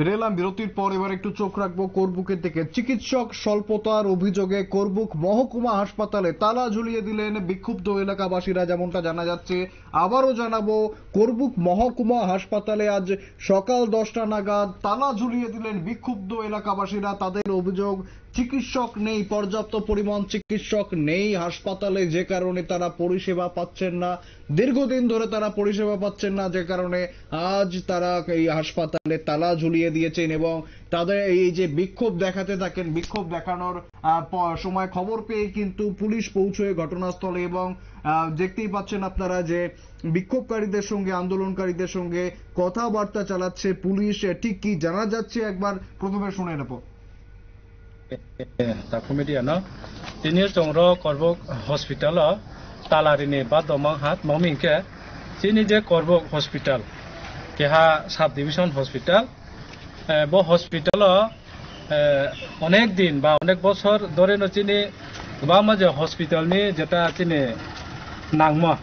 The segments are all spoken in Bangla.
ফিরে এলাম বিরতির পর। এবার একটু চোখ রাখবো করবুকের দিকে। চিকিৎসক স্বল্পতার অভিযোগে করবুক মহকুমা হাসপাতালে তালা ঝুলিয়ে দিলেন বিক্ষুব্ধ এলাকাবাসীরা, যেমনটা জানা যাচ্ছে। আবারও জানাবো, করবুক মহকুমা হাসপাতালে আজ সকাল 10টা নাগাদ তালা ঝুলিয়ে দিলেন বিক্ষুব্ধ এলাকাবাসীরা। তাদের অভিযোগ, চিকিৎসক নেই, পর্যাপ্ত পরিমাণ চিকিৎসক নেই হাসপাতালে, যে কারণে তারা পরিষেবা পাচ্ছেন না। দীর্ঘদিন ধরে তারা পরিষেবা পাচ্ছেন না, যে কারণে আজ তারা এই হাসপাতালে তালা ঝুলিয়ে দিয়েছেন এবং তাদের এই যে বিক্ষোভ দেখাতে থাকেন। বিক্ষোভ দেখানোর সময় খবর পেয়ে কিন্তু পুলিশ পৌঁছয় ঘটনাস্থলে এবং দেখতেই পাচ্ছেন আপনারা যে বিক্ষোভকারীদের সঙ্গে, আন্দোলনকারীদের সঙ্গে কথাবার্তা চালাচ্ছে পুলিশ। ঠিক কি জানা যাচ্ছে একবার প্রথমে শুনে নেব। Takumidiano, Tini Jongro Korbok Hospital, Talarini Badomang Hat, Mominke, Tini Je Korbok Hospital, Keha Subdivision Hospital, Bo Hospital, অনেক দিন বা অনেক বছর ধরে চিনি বামা যে হসপিটাল নি যেটা চিনি নাংমা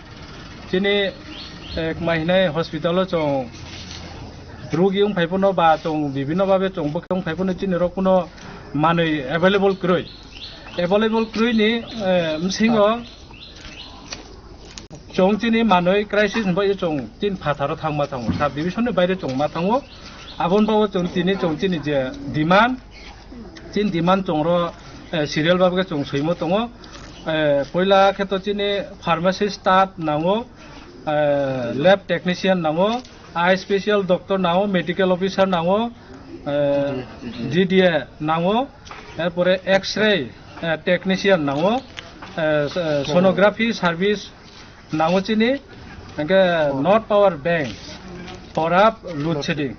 চিনি এক মাহিনায় হসপিটাল চং রোগী ফাইফুনো বা চং বিভিন্নভাবে চং বকং ফাইফুনো চিনি র কোনো মানে এভেলেবল ক্রুই নি সিংহ চং চিনি মানই ক্রাইসিস হই চং চিন ফাথারো থাংমা থাংমো সাব ডিভিশনनि বাইরে চং মা থাংমো আবন বাবো চং চিনি যে ডিমান্ড চিন ডিমান্ড চংর সিরিয়াল ভাবে চং সইমো দङ পয়লা ক্ষেত্রে চিনি ফার্মাসি স্টাফ নাङो ল্যাব টেকনিশিয়ান নাङो আই স্পেশাল ডক্টর নাङो মেডিকেল অফিসার নাङो জিডিএ নাङो এরপরে এক্স-রে টেকনিশিয়ান নাङो সোনোগ্রাফি সার্ভিস নাङो চিনি নট পাওয়ার ব্যাংক পরাপ লোডশেডিং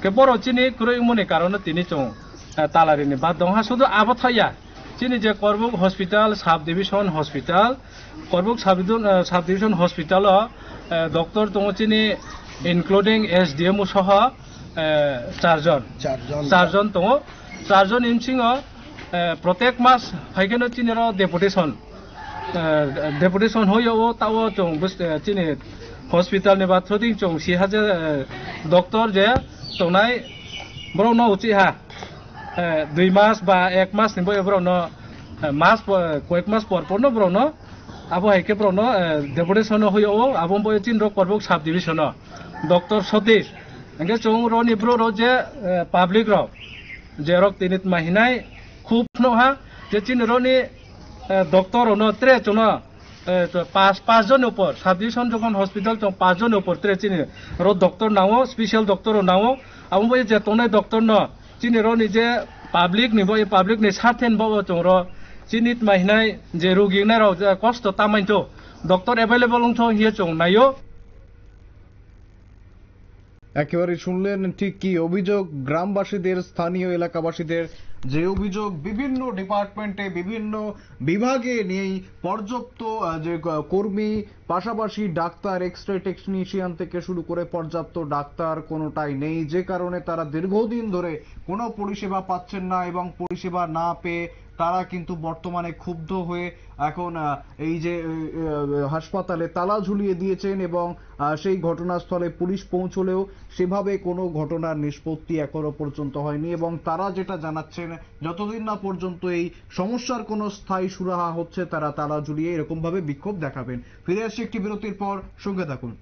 কে বড় চিনি ক্রয়মনি কারণে তিনি চং তালারিনি বাদ দङ শুধু আবথায়া চিনি যে করবুক hospital sub division hospital doctor দङ চিনি ইনক্লুডিং এসডিএম সহ চারজন দङ চারজন ইনসিং প্রত্যেক মাস ফাইকেনো চিনির ডেপুটেশন হইও তাও চং চিনি হসপিটাল नि बाथ्रदिं चं सिहाजे डक्टर जे तंनाय ब्रौनो उचिहा 2 मास बा 1 मास निबो ब्रौनो मास कয়েক मास परनो ब्रौनो आबो हाइके ब्रौनो डेपुटेशन होयो आबो बय चिन रो करबुक सब डिविजन डक्टर सतीश अंगे चं रोनि ब्रो रो जे पाब्लिक रो जे रक तिनित माहिनाय खूब नहा जे चिन रोनि डक्टर नो त्रे चनो पाँच जन ऊपर सब डिविजन যখন हॉस्पिटल चं 5 जन ऊपर त्रे चिनि रो डक्टर नाओ स्पेशल डक्टर नाओ आबो बय जे तने डक्टर न चिनि रो नि जे पाब्लिक नि बय पाब्लिक नि साथेन बाबो चं रो चिनित माहिनाय जे रोगी ना रो कष्ट तामाइतो डक्टर अवेलेबल तो हिए चं नायो। একেবারে শুনলেন ঠিক কি অভিযোগ গ্রামবাসীদের, স্থানীয় এলাকাবাসীদের যে অভিযোগ, বিভিন্ন ডিপার্টমেন্টে বিভিন্ন বিভাগে নিয়ে পর্যাপ্ত যে কর্মী, পাশাপাশি ডাক্তার, এক্স-রে টেকনিশিয়ান থেকে শুরু করে পর্যাপ্ত ডাক্তার কোনোটাই নেই, যে কারণে তারা দীর্ঘদিন ধরে কোনো পরিষেবা পাচ্ছেন না এবং পরিষেবা না পেয়ে তারা কিন্তু বর্তমানে ক্ষুব্ধ হয়ে এখন এই যে হাসপাতালে তালা ঝুলিয়ে দিয়েছেন এবং সেই ঘটনাস্থলে পুলিশ পৌঁছলেও সেভাবে কোনো ঘটনার নিষ্পত্তি এখনো পর্যন্ত হয়নি এবং তারা যেটা জানাচ্ছেন, যতদিন না পর্যন্ত এই সমস্যার কোনো স্থায়ী সুরাহা হচ্ছে তারা তালা ঝুলিয়ে এরকম ভাবে বিক্ষোভ দেখাবেন। ফিরে আসছি একটি বিরতির পর, সঙ্গে থাকুন।